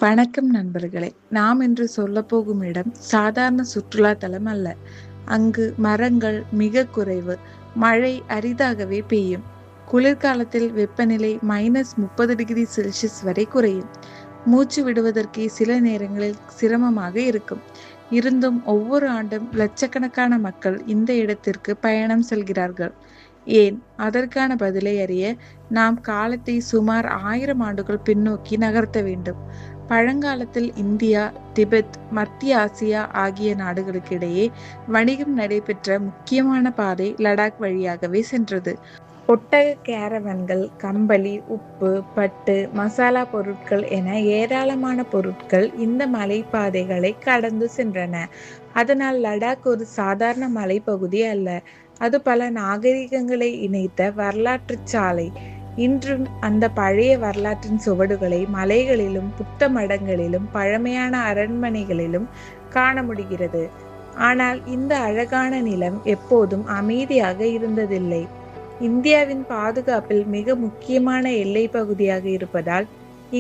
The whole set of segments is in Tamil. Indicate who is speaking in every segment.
Speaker 1: வணக்கம் நண்பர்களே. நாம் இன்று சொல்லப்போகும் இடம் சாதாரண சுற்றுலா தலம் அல்ல. அங்கு மரங்கள் மிக குறைவு, மழை அரிதாகவே பெய்யும். குளிர்காலத்தில் வெப்பநிலை -30°C வரை குறையும். மூச்சு விடுவதற்கே சில நேரங்களில் சிரமமாக இருக்கும். இருந்தும் ஒவ்வொரு ஆண்டும் லட்சக்கணக்கான மக்கள் இந்த இடத்திற்கு பயணம் செல்கிறார்கள். ஏன்? அதற்கான பதிலை அறிய நாம் காலத்தை சுமார் 1000 ஆண்டுகள் பின்னோக்கி நகர்த்த வேண்டும். பழங்காலத்தில் இந்தியா, திபெத், மத்திய ஆசியா ஆகிய நாடுகளுக்கிடையே வணிகம் நடைபெற்ற முக்கியமான பாதை லடாக் வழியாகவே சென்றது. ஒட்டக கேரவன்கள், கம்பளி, உப்பு, பட்டு, மசாலா பொருட்கள் என ஏராளமான பொருட்கள் இந்த மலைப்பாதைகளை கடந்து சென்றன. அதனால் லடாக் ஒரு சாதாரண மலைப்பகுதி அல்ல, அது பல நாகரிகங்களை இணைத்த வரலாற்றுச் சாலை. இன்றும் அந்த பழைய வரலாற்றின் சுவடுகளை மலைகளிலும், புத்த மடங்களிலும், பழமையான அரண்மனைகளிலும் காண முடிகிறது. ஆனால் இந்த அழகான நிலம் எப்போதும் அமைதியாக இருந்ததில்லை. இந்தியாவின் பாதுகாப்பில் மிக முக்கியமான எல்லை பகுதியாக இருப்பதால்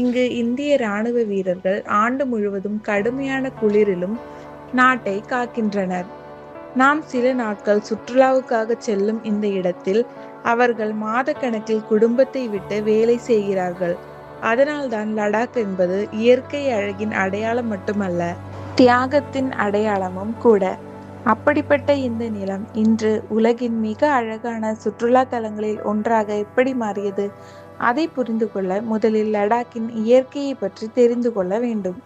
Speaker 1: இங்கு இந்திய இராணுவ வீரர்கள் ஆண்டு முழுவதும் கடுமையான குளிரிலும் நாட்டை காக்கின்றனர். நாம் சில நாட்கள் சுற்றுலாவுக்காக செல்லும் இந்த இடத்தில் அவர்கள் மாதக்கணக்கில் குடும்பத்தை விட்டு வேலை செய்கிறார்கள். அதனால்தான் லடாக் என்பது இயற்கை அழகின் அடையாளம் மட்டுமல்ல, தியாகத்தின் அடையாளமும் கூட. அப்படிப்பட்ட இந்த நிலம் இன்று உலகின் மிக அழகான சுற்றுலா தலங்களில் ஒன்றாக எப்படி மாறியது? அதை புரிந்து கொள்ள முதலில் லடாக்கின் இயற்கையை பற்றி தெரிந்து கொள்ள வேண்டும்.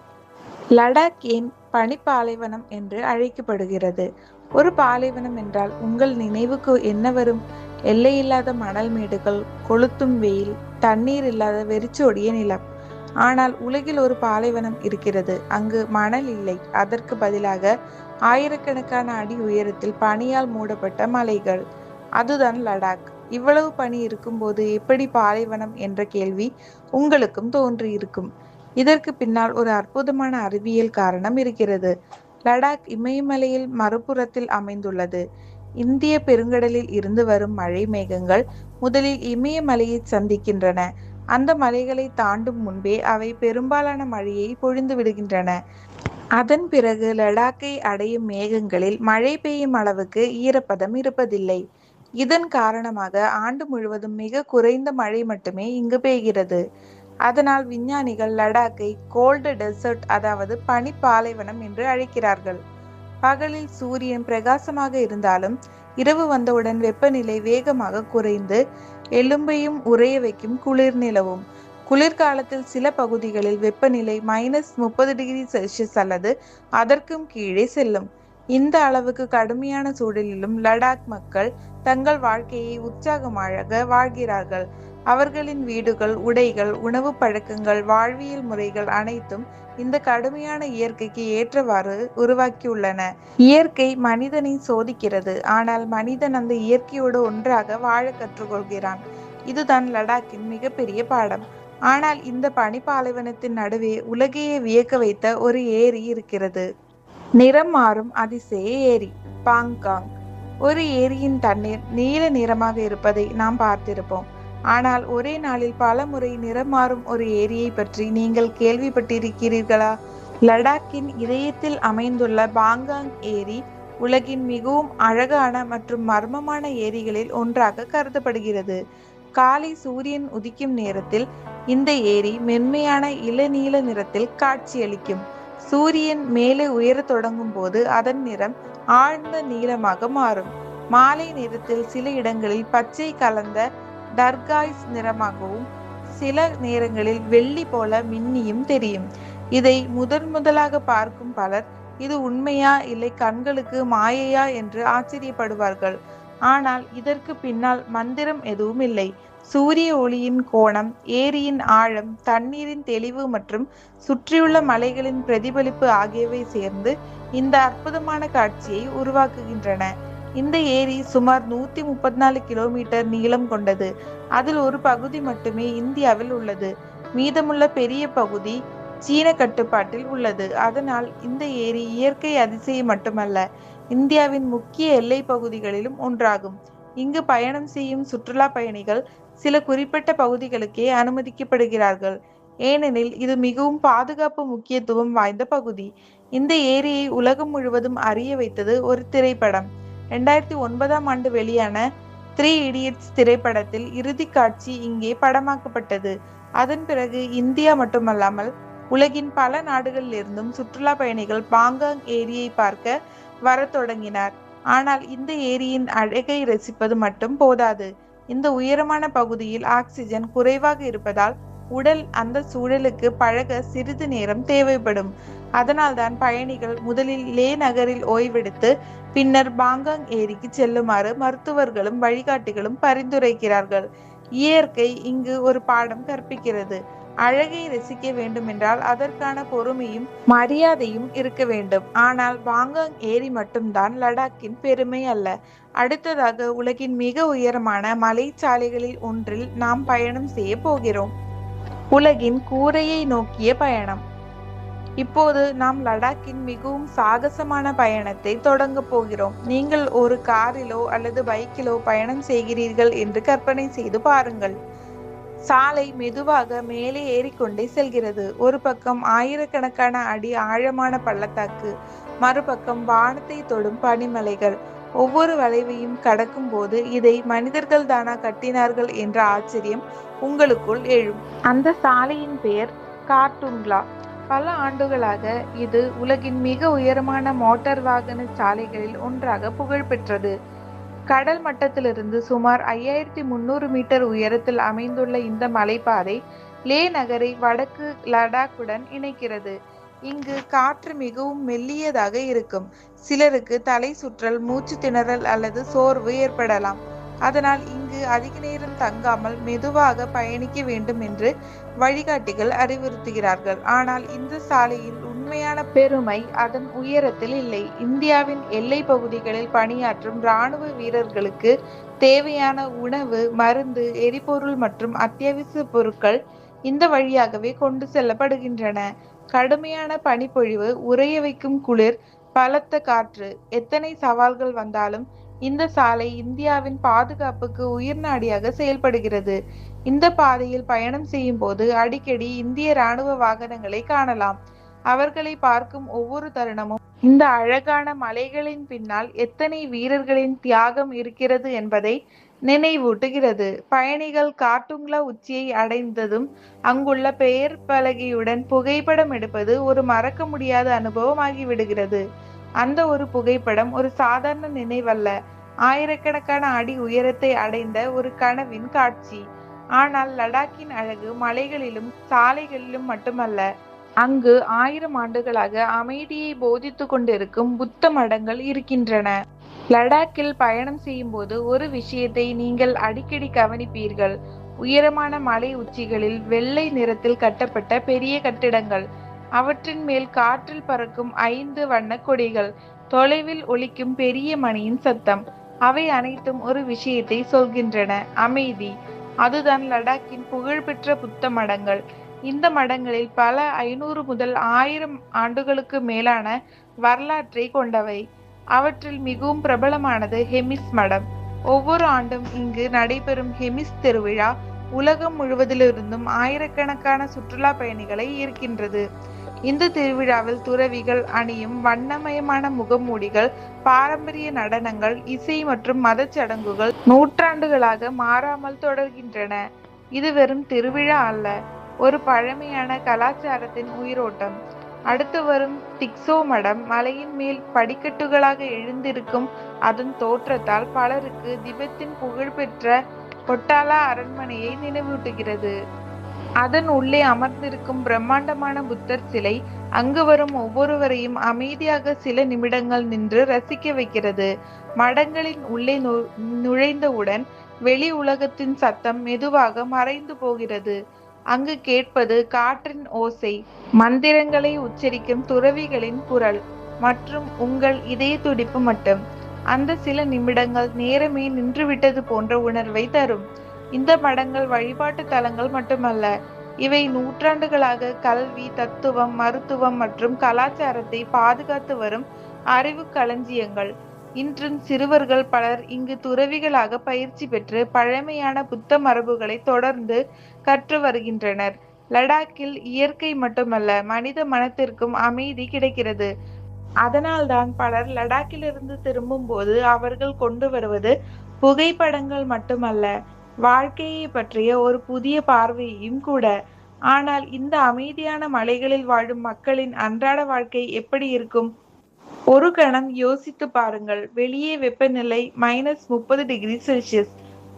Speaker 1: லடாக் ஏன் பனிப்பாலைவனம் என்று அழைக்கப்படுகிறது? ஒரு பாலைவனம் என்றால் உங்கள் நினைவுக்கு என்ன வரும்? எல்லையில்லாத மணல் மேடுகள், கொளுத்தும் வெயில், தண்ணீர் இல்லாத வெறிச்சோடிய நிலம். ஆனால் உலகில் ஒரு பாலைவனம் இருக்கிறது. அங்கு மணல் இல்லை, அதற்கு பதிலாக ஆயிரக்கணக்கான அடி உயரத்தில் பனியால் மூடப்பட்ட மலைகள். அதுதான் லடாக். இவ்வளவு பனி இருக்கும்போது எப்படி பாலைவனம் என்ற கேள்வி உங்களுக்கும் தோன்றியிருக்கும். இதற்கு பின்னால் ஒரு அற்புதமான அறிவியல் காரணம் இருக்கிறது. லடாக் இமயமலையில் மறுபுறத்தில் அமைந்துள்ளது. இந்திய பெருங்கடலில் இருந்து வரும் மழை மேகங்கள் முதலில் இமயமலையை சந்திக்கின்றன. அந்த மலைகளை தாண்டும் முன்பே அவை பெரும்பாலான மழையை பொழிந்து விடுகின்றன. அதன் பிறகு லடாக்கை அடையும் மேகங்களில் மழை பெய்யும் அளவுக்கு ஈரப்பதம் இருப்பதில்லை. இதன் காரணமாக ஆண்டு முழுவதும் மிக குறைந்த மழை மட்டுமே இங்கு பெய்கிறது. அதனால் விஞ்ஞானிகள் லடாக்கை கோல்டு டெசர்ட், அதாவது பனி பாலைவனம் என்று அழைக்கிறார்கள். பகலில் சூரியன் பிரகாசமாக இருந்தாலும் இரவு வந்தவுடன் வெப்பநிலை வேகமாக குறைந்து எலும்பையும் உறைய வைக்கும் குளிர் நிலவும். குளிர்காலத்தில் சில பகுதிகளில் வெப்பநிலை -30°C அல்லது அதற்கும் கீழே செல்லும். இந்த அளவுக்கு கடுமையான சூழலிலும் லடாக் மக்கள் தங்கள் வாழ்க்கையை உற்சாகமாக வாழ்கிறார்கள். அவர்களின் வீடுகள், உடைகள், உணவு பழக்கங்கள், வாழ்வியல் முறைகள் அனைத்தும் இந்த கடுமையான இயற்கைக்கு ஏற்றவாறு உருவாக்கியுள்ளன. இயற்கை மனிதனை சோதிக்கிறது, ஆனால் மனிதன் அந்த இயற்கையோடு ஒன்றாக வாழ கற்றுக்கொள்கிறான். இதுதான் லடாக்கின் மிகப்பெரிய பாடம். ஆனால் இந்த பனிப்பாலைவனத்தின் நடுவே உலகையே வியக்க வைத்த ஒரு ஏரி இருக்கிறது. நிறம் மாறும் அதிசய ஏரி, பாங்காங். ஒரு ஏரியின் தண்ணீர் நீல நிறமாக இருப்பதை நாம் பார்த்திருப்போம். ஆனால் ஒரே நாளில் பல முறை நிறம் மாறும் ஒரு ஏரியை பற்றி நீங்கள் கேள்விப்பட்டிருக்கிறீர்களா? லடாக்கின் இதயத்தில் அமைந்துள்ள பாங்காங் ஏரி உலகின் மிகவும் அழகான மற்றும் மர்மமான ஏரிகளில் ஒன்றாக கருதப்படுகிறது. காலை சூரியன் உதிக்கும் நேரத்தில் இந்த ஏரி மென்மையான இளநீல நிறத்தில் காட்சியளிக்கும். சூரியன் மேலே உயரத் தொடங்கும் போது அதன் நிறம் ஆழ்ந்த நீலமாக மாறும். மாலை நேரத்தில் சில இடங்களில் பச்சை கலந்த டர்காய்ஸ் நிறமாகவும், சில நேரங்களில் வெள்ளி போல மின்னியும் தெரியும். இதை முதலாக பார்க்கும் பலர் இது உண்மையா இல்லை கண்களுக்கு மாயையா என்று ஆச்சரியப்படுவார்கள். ஆனால் இதற்கு பின்னால் மந்திரம் எதுவும் இல்லை. சூரிய ஒளியின் கோணம், ஏரியின் ஆழம், தண்ணீரின் தெளிவு மற்றும் சுற்றியுள்ள மலைகளின் பிரதிபலிப்பு ஆகியவை சேர்ந்து இந்த அற்புதமான காட்சியை உருவாக்குகின்றன. இந்த ஏரி சுமார் 134 கிலோமீட்டர் நீளம் கொண்டது. அதில் ஒரு பகுதி மட்டுமே இந்தியாவில் உள்ளது. மீதமுள்ள பெரிய பகுதி சீன கட்டுப்பாட்டில் உள்ளது. அதனால் இந்த ஏரி இயற்கை அதிசயம் மட்டுமல்ல, இந்தியாவின் முக்கிய எல்லை பகுதிகளிலும் ஒன்றாகும். இங்கு பயணம் செய்யும் சுற்றுலா பயணிகள் சில குறிப்பிட்ட பகுதிகளுக்கே அனுமதிக்கப்படுகிறார்கள். ஏனெனில் இது மிகவும் பாதுகாப்பு முக்கியத்துவம் வாய்ந்த பகுதி. இந்த ஏரியை உலகம் முழுவதும் அறிய வைத்தது ஒரு திரைப்படம். 2009ஆம் ஆண்டு வெளியான 3 இடியட்ஸ் திரைப்படத்தில் இறுதி காட்சி இங்கே படமாக்கப்பட்டது. அதன் பிறகு இந்தியா மட்டுமல்லாமல் உலகின் பல நாடுகளிலிருந்தும் சுற்றுலா பயணிகள் பாங்காங் ஏரியை பார்க்க வரத் தொடங்கினார். ஆனால் இந்த ஏரியின் அழகை ரசிப்பது மட்டும் போதாது. இந்த உயரமான பகுதியில் ஆக்சிஜன் குறைவாக இருப்பதால் உடல் அந்த சூழலுக்கு பழக சிறிது நேரம் தேவைப்படும். அதனால்தான் பயணிகள் முதலில் லே நகரில் ஓய்வெடுத்து பின்னர் பாங்காங் ஏரிக்கு செல்லுமாறு மருத்துவர்களும் வழிகாட்டிகளும் பரிந்துரைக்கிறார்கள். இயற்கை இங்கு ஒரு பாடம் கற்பிக்கிறது. அழகை ரசிக்க வேண்டுமென்றால் அதற்கான பொறுமையும் மரியாதையும் இருக்க வேண்டும். ஆனால் பாங்காங் ஏரி மட்டும்தான் லடாக்கின் பெருமை அல்ல. அடுத்ததாக உலகின் மிக உயரமான மலைச்சாலைகளில் ஒன்றில் நாம் பயணம் செய்ய போகிறோம். உலகின் கூரையை நோக்கிய பயணம். இப்போது நாம் லடாக்கின் மிகவும் சாகசமான பயணத்தை தொடங்க போகிறோம். நீங்கள் ஒரு காரிலோ அல்லது பைக்கிலோ பயணம் செய்கிறீர்கள் என்று கற்பனை செய்து பாருங்கள். சாலை மெதுவாக மேலே ஏறிக்கொண்டே செல்கிறது. ஒரு பக்கம் ஆயிரக்கணக்கான அடி ஆழமான பள்ளத்தாக்கு, மறுபக்கம் வானத்தை தொடும் பனிமலைகள். ஒவ்வொரு வளைவையும் கடக்கும் போது இதை மனிதர்கள் தானா கட்டினார்கள் என்ற ஆச்சரியம் உங்களுக்குள் எழும். அந்த சாலையின் பெயர் கார்டுங்லா. பல ஆண்டுகளாக இது உலகின் மிக உயரமான மோட்டார் வாகன சாலைகளில் ஒன்றாக புகழ்பெற்றது. கடல் மட்டத்திலிருந்து சுமார் 5300 மீட்டர் உயரத்தில் அமைந்துள்ள இந்த மலைப்பாதை லே நகரை வடக்கு லடாக்குடன் இணைக்கிறது. இங்கு காற்று மிகவும் மெல்லியதாக இருக்கும். சிலருக்கு தலை சுற்றல், மூச்சு திணறல் அல்லது சோர்வு ஏற்படலாம். அதனால் இங்கு அதிக நேரம் தங்காமல் மெதுவாக பயணிக்க வேண்டும் என்று வழிகாட்டிகள் அறிவுறுத்துகிறார்கள். ஆனால் இந்த சாலையில் உண்மையான பெருமை அதன் உயரத்தில் இல்லை. இந்தியாவின் எல்லை பகுதிகளில் பணியாற்றும் இராணுவ வீரர்களுக்கு தேவையான உணவு, மருந்து, எரிபொருள் மற்றும் அத்தியாவசிய பொருட்கள் இந்த வழியாகவே கொண்டு செல்லப்படுகின்றன. கடுமையான பனிப்பொழிவு, உறைய வைக்கும் குளிர், பலத்த காற்று, எத்தனை சவால்கள் வந்தாலும் இந்த சாலை இந்தியாவின் பாதுகாப்புக்கு உயிர்நாடியாக செயல்படுகிறது. இந்த பாதையில் பயணம் செய்யும் போது அடிக்கடி இந்திய இராணுவ வாகனங்களை காணலாம். அவர்களை பார்க்கும் ஒவ்வொரு தருணமும் இந்த அழகான மலைகளின் பின்னால் எத்தனை வீரர்களின் தியாகம் இருக்கிறது என்பதை நினைவூட்டுகிறது. பயணிகள் கார்டுங்லா உச்சியை அடைந்ததும் அங்குள்ள பெயர் பலகையுடன் புகைப்படம் எடுப்பது ஒரு மறக்க முடியாத அனுபவமாகிவிடுகிறது. அந்த ஒரு புகைப்படம் ஒரு சாதாரண நினைவல்ல, ஆயிரக்கணக்கான அடி உயரத்தை அடைந்த ஒரு கனவின் காட்சி. ஆனால் லடாக்கின் அழகு மலைகளிலும் சாலைகளிலும் மட்டுமல்ல. அங்கு 1000 ஆண்டுகளாக அமைதியை போதித்து கொண்டிருக்கும் புத்த மடங்கள் இருக்கின்றன. லடாக்கில் பயணம் செய்யும் போது ஒரு விஷயத்தை நீங்கள் அடிக்கடி கவனிப்பீர்கள். உயரமான மலை உச்சிகளில் வெள்ளை நிறத்தில் கட்டப்பட்ட பெரிய கட்டிடங்கள், அவற்றின் மேல் காற்றில் பறக்கும் 5 வண்ண கொடிகள், தொலைவில் ஒலிக்கும் பெரிய மணியின் சத்தம். அவை அனைத்தும் ஒரு விஷயத்தை சொல்கின்றன: அமைதி. அதுதான் லடாக்கின் புகழ்பெற்ற புத்த மடங்கள். இந்த மடங்களில் பல 500 முதல் 1000 ஆண்டுகளுக்கு மேலான வரலாற்றை கொண்டவை. அவற்றில் மிகவும் பிரபலமானது ஹெமிஸ் மடம். ஒவ்வொரு ஆண்டும் இங்கு நடைபெறும் ஹெமிஸ் திருவிழா உலகம் முழுவதிலிருந்தும் ஆயிரக்கணக்கான சுற்றுலா பயணிகளை ஈர்க்கின்றது. இந்த திருவிழாவில் துறவிகள் அணியும் வண்ணமயமான முகமூடிகள், பாரம்பரிய நடனங்கள், இசை மற்றும் மத சடங்குகள் நூற்றாண்டுகளாக மாறாமல் தொடர்கின்றன. இது வெறும் திருவிழா அல்ல, ஒரு பழமையான கலாச்சாரத்தின் உயிரோட்டம். அடுத்து வரும் டிக்சோ மடம் மலையின் மேல் படிக்கட்டுகளாக எழுந்திருக்கும் அதன் தோற்றத்தால் பலருக்கு திபெத்தின் புகழ்பெற்ற பொட்டாலா அரண்மனையை நினைவூட்டுகிறது. அதன் உள்ளே அமர்ந்திருக்கும் பிரம்மாண்டமான புத்தர் சிலை அங்கு வரும் ஒவ்வொருவரையும் அமைதியாக சில நிமிடங்கள் நின்று ரசிக்க வைக்கிறது. மடங்களின் உள்ளே நுழைந்தவுடன் வெளி உலகத்தின் சத்தம் மெதுவாக மறைந்து போகிறது. அங்கு கேட்பது காற்றின் ஓசை, மந்திரங்களை உச்சரிக்கும் துறவிகளின் குரல் மற்றும் உங்கள் இதய துடிப்பு மட்டும். அந்த சில நிமிடங்கள் நேரமே நின்றுவிட்டது போன்ற உணர்வை தரும். இந்த மடங்கள் வழிபாட்டு தலங்கள் மட்டுமல்ல, இவை நூற்றாண்டுகளாக கல்வி, தத்துவம், மருத்துவம் மற்றும் கலாச்சாரத்தை பாதுகாத்து வரும் அறிவு களஞ்சியங்கள். இன்றும் சிறுவர்கள் பலர் இங்கு துறவிகளாக பயிற்சி பெற்று பழமையான புத்த மரபுகளை தொடர்ந்து கற்று வருகின்றனர். லடாக்கில் இயற்கை மட்டுமல்ல, மனித மனத்திற்கும் அமைதி கிடைக்கிறது. அதனால்தான் பலர் லடாக்கிலிருந்து திரும்பும்போது அவர்கள் கொண்டு வருவது புகைப்படங்கள் மட்டுமல்ல, வாழ்க்கையை பற்றிய ஒரு புதிய பார்வையையும் கூட. ஆனால் இந்த அமைதியான மலைகளில் வாழும் மக்களின் அன்றாட வாழ்க்கை எப்படி இருக்கும்? ஒரு கணம் யோசித்து பாருங்கள். வெளியே வெப்பநிலை -30°C.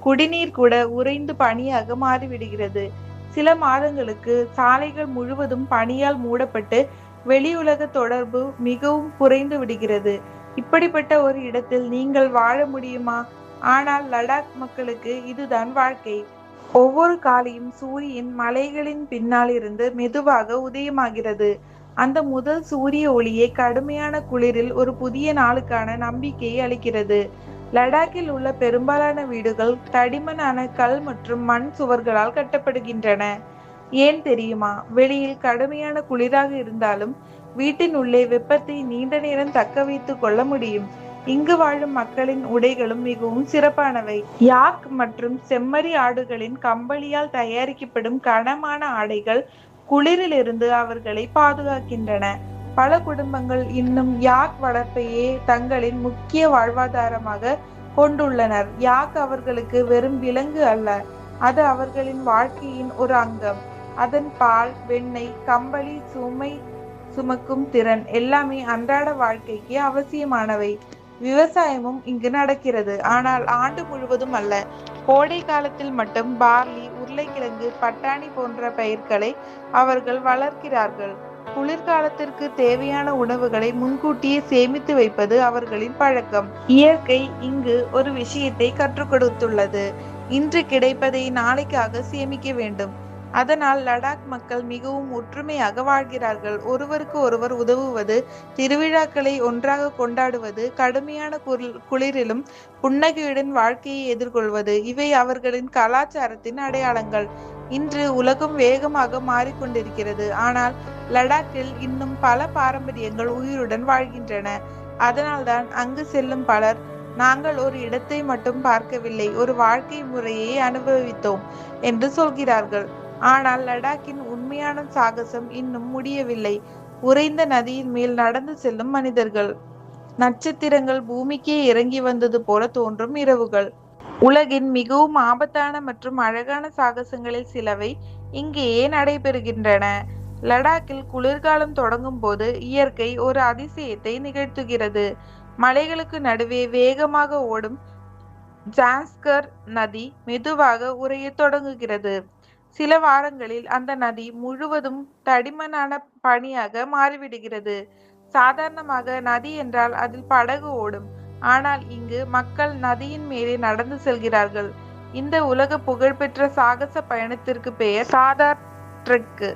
Speaker 1: குடிநீர் கூட உறைந்து பனியாக மாறிவிடுகிறது. சில மாதங்களுக்கு சாலைகள் முழுவதும் பனியால் மூடப்பட்டு வெளியுலக தொடர்பு மிகவும் குறைந்து விடுகிறது. இப்படிப்பட்ட ஒரு இடத்தில் நீங்கள் வாழ முடியுமா? ஆனால் லடாக் மக்களுக்கு இதுதான் வாழ்க்கை. ஒவ்வொரு காலையும் சூரியன் மலைகளின் பின்னால் இருந்து மெதுவாக உதயமாகிறது. அந்த முதல் சூரிய ஒளியே கடுமையான குளிரில் ஒரு புதிய நாளுக்கான நம்பிக்கையை அளிக்கிறது. லடாக்கில் உள்ள பெரும்பாலான வீடுகள் தடிமனான கல் மற்றும் மண் சுவர்களால் கட்டப்படுகின்றன. ஏன் தெரியுமா? வெளியில் கடுமையான குளிராக இருந்தாலும் வீட்டின் உள்ளே வெப்பத்தை நீண்ட நேரம் தக்க வைத்துக் கொள்ள முடியும். இங்கு வாழும் மக்களின் உடைகளும் மிகவும் சிறப்பானவை. யாக் மற்றும் செம்மறி ஆடுகளின் கம்பளியால் தயாரிக்கப்படும் கனமான ஆடைகள் குளிரிலிருந்து அவர்களை பாதுகாக்கின்றன. பல குடும்பங்கள் இன்னும் யாக் வளர்ப்பையே தங்களின் முக்கிய வாழ்வாதாரமாக கொண்டுள்ளனர். யாக் அவர்களுக்கு வெறும் விலங்கு அல்ல, அது அவர்களின் வாழ்க்கையின் ஒரு அங்கம். அதன் பால், வெண்ணெய், கம்பளி, சுமக்கும் திறன் எல்லாமே அன்றாட வாழ்க்கைக்கு அவசியமானவை. விவசாயமும் இங்கு நடக்கிறது, ஆனால் ஆண்டு முழுவதும் அல்ல. கோடை காலத்தில் மட்டும் பார்லி, உருளைக்கிழங்கு, பட்டாணி போன்ற பயிர்களை அவர்கள் வளர்க்கிறார்கள். குளிர்காலத்திற்கு தேவையான உணவுகளை முன்கூட்டியே சேமித்து வைப்பது அவர்களின் பழக்கம். இயற்கை இங்கு ஒரு விஷயத்தை கற்றுக் கொடுத்துள்ளது: இன்று கிடைப்பதை நாளைக்காக சேமிக்க வேண்டும். அதனால் லடாக் மக்கள் மிகவும் ஒற்றுமையாக வாழ்கிறார்கள். ஒருவருக்கு ஒருவர் உதவுவது, திருவிழாக்களை ஒன்றாக கொண்டாடுவது, கடுமையான குளிரிலும் புன்னகையுடன் வாழ்க்கையை எதிர்கொள்வது, இவை அவர்களின் கலாச்சாரத்தின் அடையாளங்கள். இன்று உலகம் வேகமாக மாறிக்கொண்டிருக்கிறது, ஆனால் லடாக்கில் இன்னும் பல பாரம்பரியங்கள் உயிருடன் வாழ்கின்றன. அதனால்தான் அங்கு செல்லும் பலர், நாங்கள் ஒரு இடத்தை மட்டும் பார்க்கவில்லை, ஒரு வாழ்க்கை முறையை அனுபவித்தோம் என்று சொல்கிறார்கள். ஆனால் லடாக்கின் உண்மையான சாகசம் இன்னும் முடியவில்லை. உறைந்த நதியின் மேல் நடந்து செல்லும் மனிதர்கள், நட்சத்திரங்கள் பூமிக்கே இறங்கி வந்தது போல தோன்றும் இரவுகள். உலகின் மிகவும் ஆபத்தான மற்றும் அழகான சாகசங்களில் சிலவை இங்கேயே நடைபெறுகின்றன. லடாக்கில் குளிர்காலம் தொடங்கும் போது இயற்கை ஒரு அதிசயத்தை நிகழ்த்துகிறது. மலைகளுக்கு நடுவே வேகமாக ஓடும் ஜான்ஸ்கர் நதி மெதுவாக உறைய தொடங்குகிறது. சில வாரங்களில் அந்த நதி முழுவதும் தடிமனான பனியாக மாறிவிடுகிறது. சாதாரணமாக நதி என்றால் அதில் படகு ஓடும். ஆனால் இங்கு மக்கள் நதியின் மேலே நடந்து செல்கிறார்கள். இந்த உலக புகழ்பெற்ற சாகச பயணத்திற்கு பெயர் சாதார் ட்ரெக்.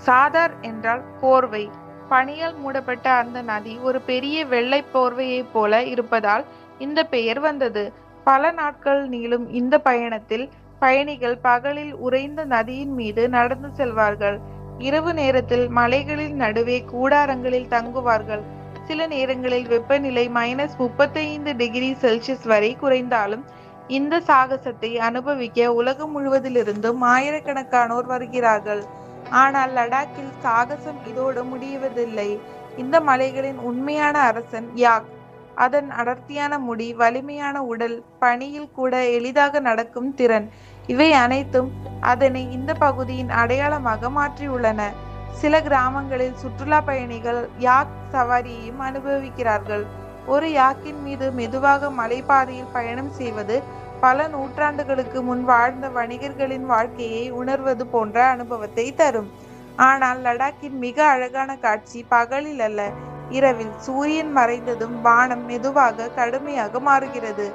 Speaker 1: சாதார் என்றால் போர்வை. பனியால் மூடப்பட்ட அந்த நதி ஒரு பெரிய வெள்ளை போர்வையைப் போல இருப்பதால் இந்த பெயர் வந்தது. பல நாட்கள் நீளும் இந்த பயணத்தில் பயணிகள் பகலில் உறைந்த நதியின் மீது நடந்து செல்வார்கள். இரவு நேரத்தில் மலைகளின் நடுவே கூடாரங்களில் தங்குவார்கள். சில நேரங்களில் வெப்பநிலை -35°C வரை குறைந்தாலும் இந்த சாகசத்தை அனுபவிக்க உலகம் முழுவதிலிருந்தும் ஆயிரக்கணக்கானோர் வருகிறார்கள். ஆனால் லடாக்கில் சாகசம் இதோடு முடிவதில்லை. இந்த மலைகளின் உண்மையான அரசன் யாக். அதன் அடர்த்தியான முடி, வலிமையான உடல், பனியில் கூட எளிதாக நடக்கும் திறன், இவை அனைத்தும் அதனை இந்த பகுதியின் அடையாளமாக மாற்றியுள்ளன. சில கிராமங்களில் சுற்றுலா பயணிகள் யாக் சவாரியையும் அனுபவிக்கிறார்கள். ஒரு யாக்கின் மீது மெதுவாக மலைப்பாதையில் பயணம் செய்வது பல நூற்றாண்டுகளுக்கு முன் வாழ்ந்த வணிகர்களின் வாழ்க்கையை உணர்வது போன்ற அனுபவத்தை தரும். ஆனால் லடாக்கின் மிக அழகான காட்சி பகலில் அல்ல, இரவில். சூரியன் மறைந்ததும் வானம் மெதுவாக கடுமையாக மாறுகிறது.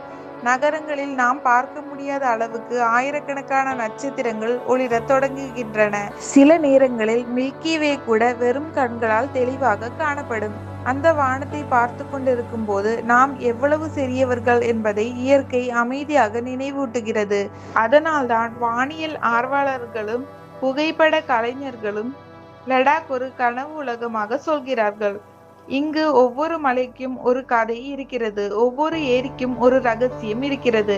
Speaker 1: நகரங்களில் நாம் பார்க்க முடியாத அளவுக்கு ஆயிரக்கணக்கான நட்சத்திரங்கள் ஒளிரத் தொடங்குகின்றன. சில நேரங்களில் மில்கி வே கூட வெறும் கண்களால் தெளிவாக காணப்படும். அந்த வானத்தை பார்த்து கொண்டிருக்கும் போது நாம் எவ்வளவு சிறியவர்கள் என்பதை இயற்கை அமைதியாக நினைவூட்டுகிறது. அதனால்தான் வானியல் ஆர்வலர்களும் புகைப்பட கலைஞர்களும் லடாக் ஒரு கனவு உலகமாக சொல்கிறார்கள். இங்கு ஒவ்வொரு மலைக்கும் ஒரு கதை இருக்கிறது, ஒவ்வொரு ஏரிக்கும் ஒரு ரகசியம் இருக்கிறது,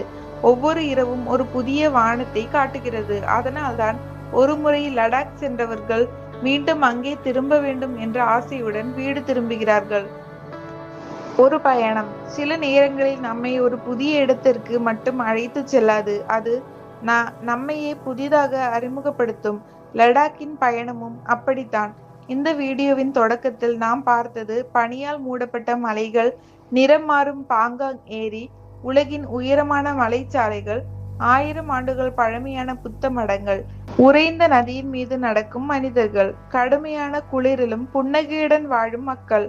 Speaker 1: ஒவ்வொரு இரவும் ஒரு புதிய வானத்தை காட்டுகிறது. அதனால்தான் ஒருமுறை லடாக் சென்றவர்கள் மீண்டும் அங்கே திரும்ப வேண்டும் என்ற ஆசையுடன் வீடு திரும்புகிறார்கள். ஒரு பயணம் சில நேரங்களில் நம்மை ஒரு புதிய இடத்திற்கு மட்டும் அழைத்து செல்லாது, அது நம்மையே புதிதாக அறிமுகப்படுத்தும். லடாக்கின் பயணமும் அப்படித்தான். இந்த வீடியோவின் தொடக்கத்தில் நாம் பார்த்தது பனியால் மூடப்பட்ட மலைகள், நிறம் மாறும் பாங்காங் ஏரி, உலகின் உயரமான மலைச்சாலைகள், 1000 ஆண்டுகள் பழமையான புத்த மடங்கள், உறைந்த நதியின் மீது நடக்கும் மனிதர்கள், கடுமையான குளிரிலும் புன்னகையுடன் வாழும் மக்கள்.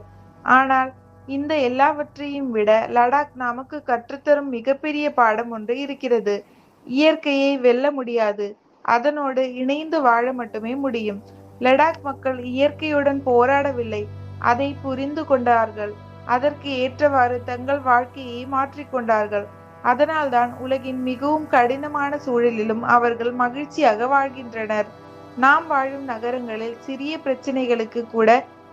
Speaker 1: ஆனால் இந்த எல்லாவற்றையும் விட லடாக் நமக்கு கற்றுத்தரும் மிகப்பெரிய பாடம் ஒன்று இருக்கிறது. இயற்கையை வெல்ல முடியாது, அதனோடு இணைந்து வாழ மட்டுமே முடியும். லடாக் மக்கள் இயற்கையுடன் போராடவில்லை, அதை புரிந்து கொண்டார்கள். அதற்கு ஏற்றவாறு தங்கள் வாழ்க்கையை மாற்றிக்கொண்டார்கள். அதனால்தான் உலகின் மிகவும் கடினமான சூழலிலும் அவர்கள் மகிழ்ச்சியாக வாழ்கின்றனர். நாம் வாழும் நகரங்களில் சிறிய பிரச்சனைகளுக்கு கூட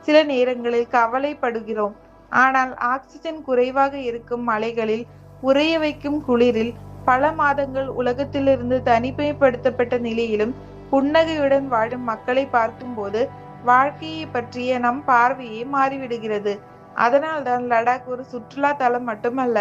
Speaker 1: சில நேரங்களில் கவலைப்படுகிறோம். ஆனால் ஆக்சிஜன் குறைவாக இருக்கும் மலைகளில், உறைய வைக்கும் குளிரில், பல மாதங்கள் உலகத்திலிருந்து தனிமைப்படுத்தப்பட்ட நிலையிலும் புன்னகையுடன் வாழும் மக்களை பார்க்கும்போது வாழ்க்கையை பற்றிய நம் பார்வையே மாறிவிடுகிறது. அதனால்தான் லடாக் ஒரு சுற்றுலா தலம் மட்டுமல்ல,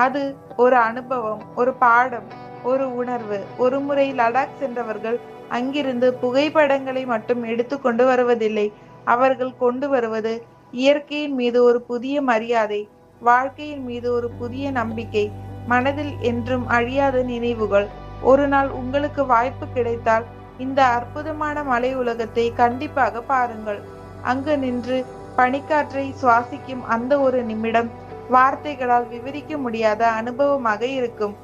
Speaker 1: அது ஒரு அனுபவம், ஒரு பாடம், ஒரு உணர்வு. ஒரு முறை லடாக் சென்றவர்கள் அங்கிருந்து புகைப்படங்களை மட்டும் எடுத்து கொண்டு வருவதில்லை. அவர்கள் கொண்டு வருவது இயற்கையின் மீது ஒரு புதிய மரியாதை, வாழ்க்கையின் மீது ஒரு புதிய நம்பிக்கை, மனதில் என்றும் அழியாத நினைவுகள். ஒரு நாள் உங்களுக்கு வாய்ப்பு கிடைத்தால் இந்த அற்புதமான மலை உலகத்தை கண்டிப்பாக பாருங்கள். அங்கு நின்று பனிக்காற்றை சுவாசிக்கும் அந்த ஒரு நிமிடம் வார்த்தைகளால் விவரிக்க முடியாத அனுபவமாக இருக்கும்.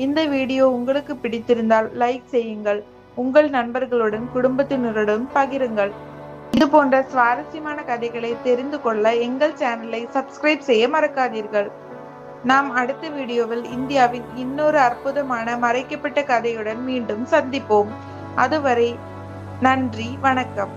Speaker 1: இந்த வீடியோ உங்களுக்கு பிடித்திருந்தால் லைக் செய்யுங்கள், உங்கள் நண்பர்களுடன் குடும்பத்தினருடன் பகிருங்கள். இது போன்ற சுவாரஸ்யமான கதைகளை தெரிந்து கொள்ள எங்கள் சேனலை சப்ஸ்கிரைப் செய்ய மறக்காதீர்கள். நாம் அடுத்த வீடியோவில் இந்தியாவின் இன்னொரு அற்புதமான மறைக்கப்பட்ட கதையுடன் மீண்டும் சந்திப்போம். அதுவரை நன்றி, வணக்கம்.